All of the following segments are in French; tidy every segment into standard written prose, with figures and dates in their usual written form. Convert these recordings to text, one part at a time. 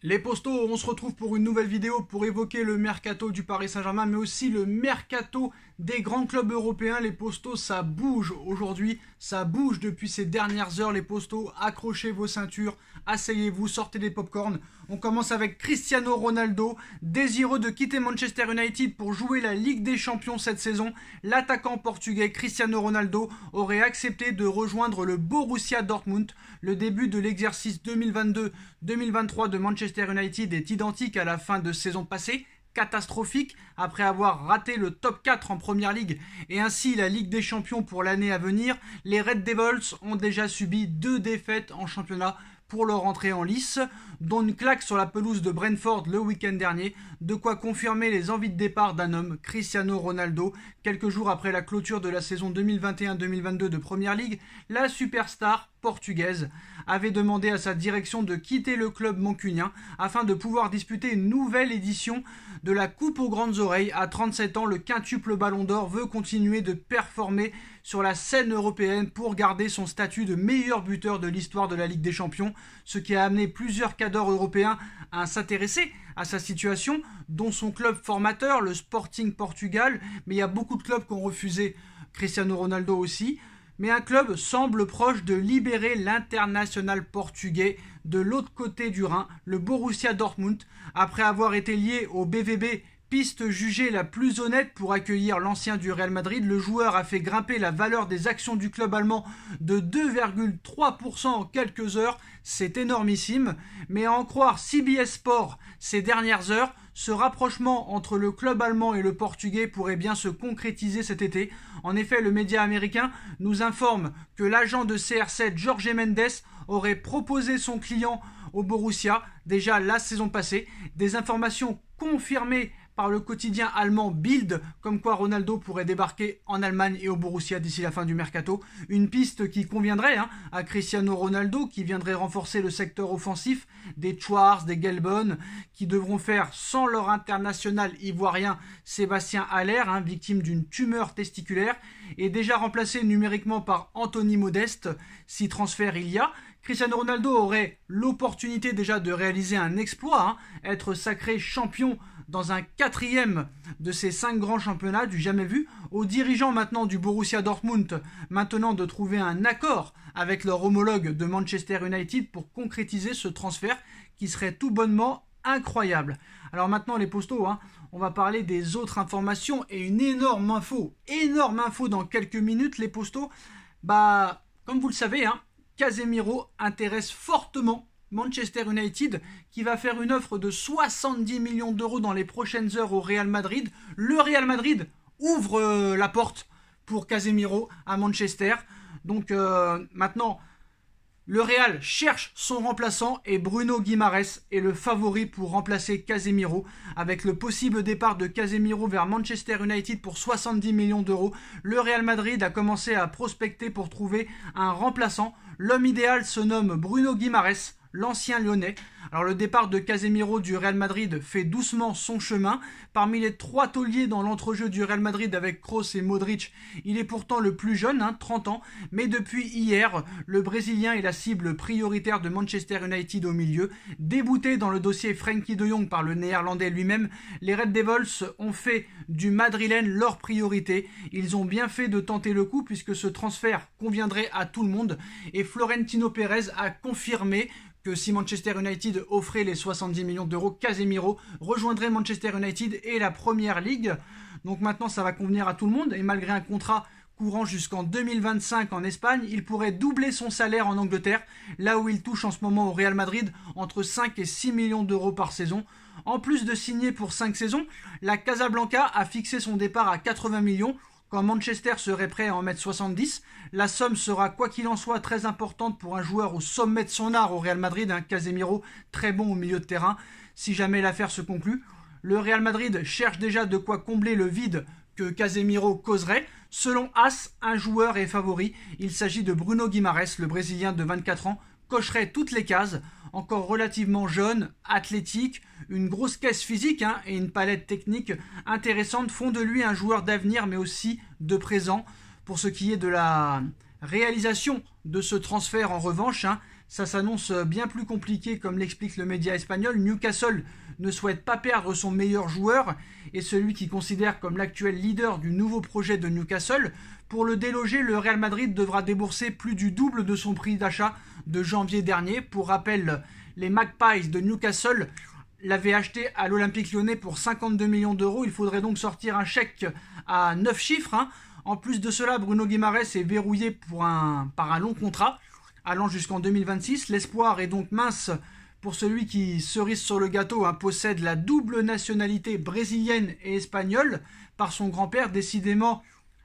Les postos, on se retrouve pour une nouvelle vidéo pour évoquer le mercato du Paris Saint-Germain, mais aussi le mercato des grands clubs européens. Les postos, ça bouge aujourd'hui, ça bouge depuis ces dernières heures. Les postos, accrochez vos ceintures, asseyez-vous, sortez des pop-corn. On commence avec Cristiano Ronaldo, désireux de quitter Manchester United pour jouer la Ligue des Champions cette saison. L'attaquant portugais Cristiano Ronaldo aurait accepté de rejoindre le Borussia Dortmund. Le début de l'exercice 2022-2023 de Manchester United est identique à la fin de saison passée, catastrophique après avoir raté le top 4 en Première Ligue et ainsi la Ligue des Champions pour l'année à venir. Les Red Devils ont déjà subi 2 défaites en championnat pour leur entrée en lice, dont une claque sur la pelouse de Brentford le week-end dernier, de quoi confirmer les envies de départ d'un homme, Cristiano Ronaldo. Quelques jours après la clôture de la saison 2021-2022 de Première Ligue, la superstar portugaise avait demandé à sa direction de quitter le club mancunien afin de pouvoir disputer une nouvelle édition de la Coupe aux grandes oreilles. À 37 ans, le quintuple Ballon d'Or veut continuer de performer sur la scène européenne pour garder son statut de meilleur buteur de l'histoire de la Ligue des Champions, ce qui a amené plusieurs cadors européens à s'intéresser à sa situation, dont son club formateur, le Sporting Portugal, mais il y a beaucoup de clubs qui ont refusé Cristiano Ronaldo aussi. Mais un club semble proche de libérer l'international portugais de l'autre côté du Rhin, le Borussia Dortmund, après avoir été lié au BVB, piste jugée la plus honnête pour accueillir l'ancien du Real Madrid. Le joueur a fait grimper la valeur des actions du club allemand de 2,3% en quelques heures. C'est énormissime, mais à en croire CBS Sport ces dernières heures, ce rapprochement entre le club allemand et le portugais pourrait bien se concrétiser cet été. En effet, le média américain nous informe que l'agent de CR7, Jorge Mendes, aurait proposé son client au Borussia déjà la saison passée. Des informations confirmées par le quotidien allemand Bild, comme quoi Ronaldo pourrait débarquer en Allemagne et au Borussia d'ici la fin du mercato. Une piste qui conviendrait à Cristiano Ronaldo, qui viendrait renforcer le secteur offensif des Schwarz, des Gelbon, qui devront faire sans leur international ivoirien Sébastien Haller, victime d'une tumeur testiculaire, et déjà remplacé numériquement par Anthony Modeste, si transfert il y a. Cristiano Ronaldo aurait l'opportunité déjà de réaliser un exploit, être sacré champion dans un 4e de ces 5 grands championnats du jamais vu. Aux dirigeants maintenant du Borussia Dortmund maintenant de trouver un accord avec leur homologue de Manchester United pour concrétiser ce transfert qui serait tout bonnement incroyable. Alors maintenant les postos, on va parler des autres informations et une énorme info dans quelques minutes les postos. Comme vous le savez, Casemiro intéresse fortement Manchester United qui va faire une offre de 70 millions d'euros dans les prochaines heures au Real Madrid. Le Real Madrid ouvre la porte pour Casemiro à Manchester. Donc maintenant, le Real cherche son remplaçant et Bruno Guimaraes est le favori pour remplacer Casemiro. Avec le possible départ de Casemiro vers Manchester United pour 70 millions d'euros, le Real Madrid a commencé à prospecter pour trouver un remplaçant. L'homme idéal se nomme Bruno Guimaraes, l'ancien lyonnais. Alors le départ de Casemiro du Real Madrid fait doucement son chemin. Parmi les 3 tauliers dans l'entrejeu du Real Madrid avec Kroos et Modric, il est pourtant le plus jeune, 30 ans. Mais depuis hier, le Brésilien est la cible prioritaire de Manchester United au milieu. Débouté dans le dossier Frenkie de Jong par le néerlandais lui-même, les Red Devils ont fait du madrilène leur priorité. Ils ont bien fait de tenter le coup puisque ce transfert conviendrait à tout le monde. Et Florentino Pérez a confirmé que si Manchester United offrait les 70 millions d'euros, Casemiro rejoindrait Manchester United et la Première Ligue. Donc maintenant, ça va convenir à tout le monde. Et malgré un contrat courant jusqu'en 2025 en Espagne, il pourrait doubler son salaire en Angleterre, là où il touche en ce moment au Real Madrid entre 5 et 6 millions d'euros par saison. En plus de signer pour 5 saisons, la Casablanca a fixé son départ à 80 millions. Quand Manchester serait prêt à en mettre 70, la somme sera quoi qu'il en soit très importante pour un joueur au sommet de son art au Real Madrid, Casemiro très bon au milieu de terrain, si jamais l'affaire se conclut. Le Real Madrid cherche déjà de quoi combler le vide que Casemiro causerait. Selon AS, un joueur est favori, il s'agit de Bruno Guimaraes, le Brésilien de 24 ans, cocherait toutes les cases, encore relativement jeune, athlétique, une grosse caisse physique et une palette technique intéressante font de lui un joueur d'avenir mais aussi de présent. Pour ce qui est de la réalisation de ce transfert en revanche, ça s'annonce bien plus compliqué comme l'explique le média espagnol. Newcastle ne souhaite pas perdre son meilleur joueur et celui qui considère comme l'actuel leader du nouveau projet de Newcastle. Pour le déloger, le Real Madrid devra débourser plus du double de son prix d'achat de janvier dernier. Pour rappel, les Magpies de Newcastle l'avaient acheté à l'Olympique Lyonnais pour 52 millions d'euros. Il faudrait donc sortir un chèque à 9 chiffres. En plus de cela, Bruno Guimaraes est verrouillé par un long contrat allant jusqu'en 2026. L'espoir est donc mince pour celui qui, cerise sur le gâteau, possède la double nationalité brésilienne et espagnole par son grand-père. Décidément,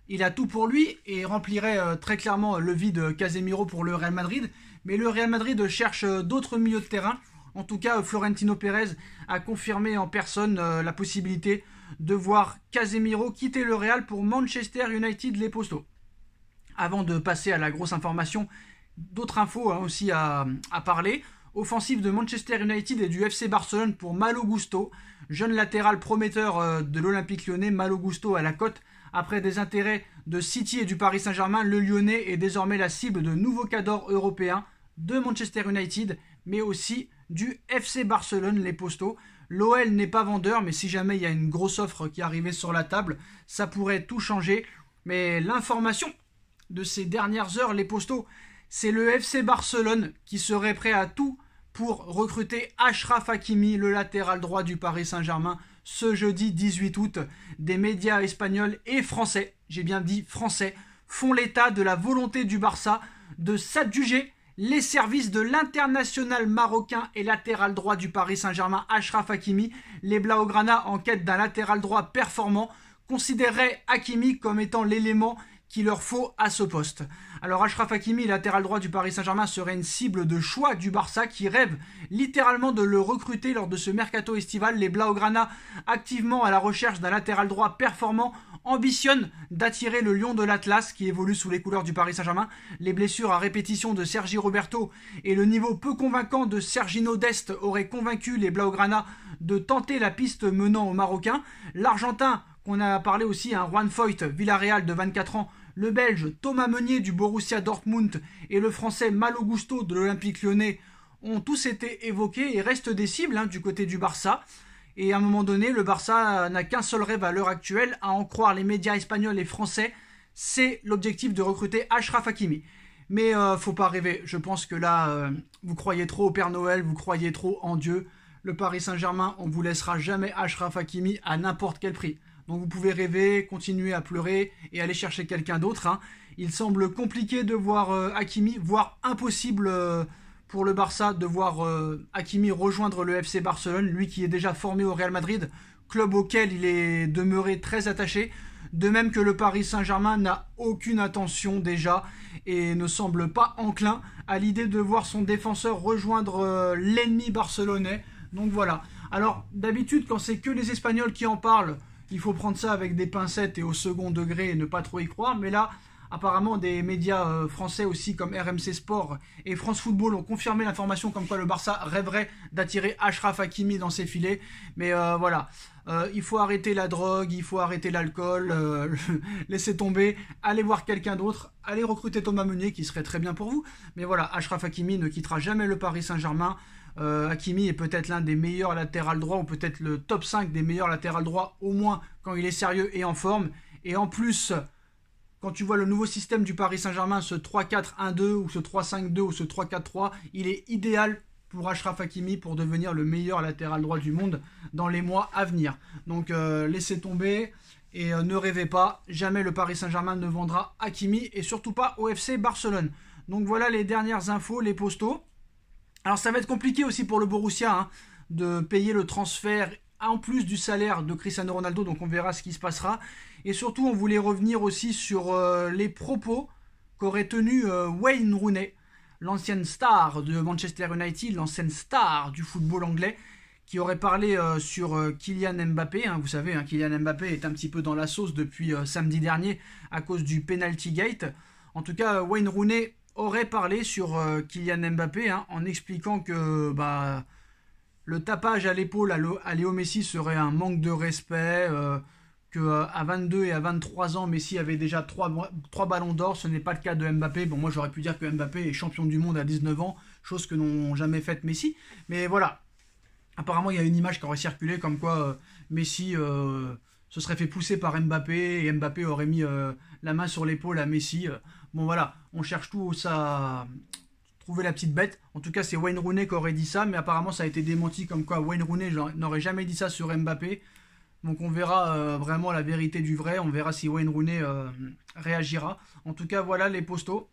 il a tout pour lui et remplirait très clairement le vide Casemiro pour le Real Madrid. Mais le Real Madrid cherche d'autres milieux de terrain. En tout cas, Florentino Pérez a confirmé en personne la possibilité de voir Casemiro quitter le Real pour Manchester United, les Postos. Avant de passer à la grosse information, d'autres infos aussi à parler. Offensive de Manchester United et du FC Barcelone pour Malo Gusto, jeune latéral prometteur de l'Olympique Lyonnais. Malo Gusto à la cote. Après des intérêts de City et du Paris Saint-Germain, le Lyonnais est désormais la cible de nouveaux cadors européens de Manchester United, mais aussi du FC Barcelone, les Postos. L'OL n'est pas vendeur, mais si jamais il y a une grosse offre qui arrivait sur la table, ça pourrait tout changer. Mais l'information de ces dernières heures, les Postos, c'est le FC Barcelone qui serait prêt à tout pour recruter Achraf Hakimi, le latéral droit du Paris Saint-Germain, ce jeudi 18 août. Des médias espagnols et français, j'ai bien dit français, font l'état de la volonté du Barça de s'adjuger les services de l'international marocain et latéral droit du Paris Saint-Germain, Achraf Hakimi. Les Blaugrana, en quête d'un latéral droit performant, considéreraient Hakimi comme étant l'élément qu'il leur faut à ce poste. Alors Achraf Hakimi, latéral droit du Paris Saint-Germain, serait une cible de choix du Barça qui rêve littéralement de le recruter lors de ce mercato estival. Les Blaugrana, activement à la recherche d'un latéral droit performant, ambitionnent d'attirer le lion de l'Atlas qui évolue sous les couleurs du Paris Saint-Germain. Les blessures à répétition de Sergi Roberto et le niveau peu convaincant de Sergino Dest auraient convaincu les Blaugrana de tenter la piste menant aux Marocains. L'Argentin, qu'on a parlé aussi, Juan Foyt, Villarreal de 24 ans, le Belge Thomas Meunier du Borussia Dortmund et le Français Malo Gusto de l'Olympique Lyonnais ont tous été évoqués et restent des cibles du côté du Barça. Et à un moment donné, le Barça n'a qu'un seul rêve à l'heure actuelle, à en croire les médias espagnols et français, c'est l'objectif de recruter Achraf Hakimi. Mais faut pas rêver, je pense que là, vous croyez trop au Père Noël, vous croyez trop en Dieu. Le Paris Saint-Germain, on vous laissera jamais Achraf Hakimi à n'importe quel prix. Donc vous pouvez rêver, continuer à pleurer et aller chercher quelqu'un d'autre. Il semble compliqué de voir Hakimi, voire impossible pour le Barça de voir Hakimi rejoindre le FC Barcelone, lui qui est déjà formé au Real Madrid, club auquel il est demeuré très attaché. De même que le Paris Saint-Germain n'a aucune intention déjà et ne semble pas enclin à l'idée de voir son défenseur rejoindre l'ennemi barcelonais. Donc voilà. Alors d'habitude quand c'est que les Espagnols qui en parlent, il faut prendre ça avec des pincettes et au second degré et ne pas trop y croire. Mais là, apparemment, des médias français aussi comme RMC Sport et France Football ont confirmé l'information comme quoi le Barça rêverait d'attirer Achraf Hakimi dans ses filets. Mais voilà, il faut arrêter la drogue, il faut arrêter l'alcool, laissez tomber, allez voir quelqu'un d'autre, allez recruter Thomas Meunier qui serait très bien pour vous. Mais voilà, Achraf Hakimi ne quittera jamais le Paris Saint-Germain. Hakimi est peut-être l'un des meilleurs latérales droits ou peut-être le top 5 des meilleurs latérales droits, au moins quand il est sérieux et en forme. Et en plus, quand tu vois le nouveau système du Paris Saint-Germain, ce 3-4-1-2 ou ce 3-5-2 ou ce 3-4-3, il est idéal pour Achraf Hakimi pour devenir le meilleur latéral droit du monde dans les mois à venir. Donc laissez tomber et ne rêvez pas, jamais le Paris Saint-Germain ne vendra Hakimi et surtout pas au FC Barcelone. Donc voilà les dernières infos, les Postos. Alors ça va être compliqué aussi pour le Borussia de payer le transfert en plus du salaire de Cristiano Ronaldo, donc on verra ce qui se passera. Et surtout on voulait revenir aussi sur les propos qu'aurait tenu Wayne Rooney, l'ancienne star de Manchester United, l'ancienne star du football anglais, qui aurait parlé sur Kylian Mbappé. Vous savez, Kylian Mbappé est un petit peu dans la sauce depuis samedi dernier à cause du penalty gate. En tout cas, Wayne Rooney aurait parlé sur Kylian Mbappé en expliquant que le tapage à l'épaule à Léo Messi serait un manque de respect, qu'à 22 et à 23 ans, Messi avait déjà 3 ballons d'or, ce n'est pas le cas de Mbappé. Bon, moi j'aurais pu dire que Mbappé est champion du monde à 19 ans, chose que n'ont jamais faite Messi. Mais voilà, apparemment il y a une image qui aurait circulé comme quoi Messi se serait fait pousser par Mbappé et Mbappé aurait mis la main sur l'épaule à Messi. Bon voilà, on cherche tous à trouver la petite bête. En tout cas, c'est Wayne Rooney qui aurait dit ça, mais apparemment ça a été démenti comme quoi Wayne Rooney n'aurait jamais dit ça sur Mbappé. Donc on verra vraiment la vérité du vrai, on verra si Wayne Rooney réagira. En tout cas, voilà les postos.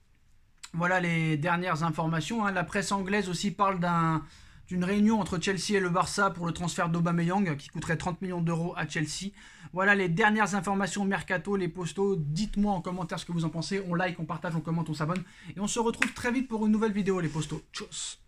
Voilà les dernières informations. La presse anglaise aussi parle d'une réunion entre Chelsea et le Barça pour le transfert d'Aubameyang qui coûterait 30 millions d'euros à Chelsea. Voilà les dernières informations mercato, les postos. Dites-moi en commentaire ce que vous en pensez. On like, on partage, on commente, on s'abonne. Et on se retrouve très vite pour une nouvelle vidéo les postos. Tchuss.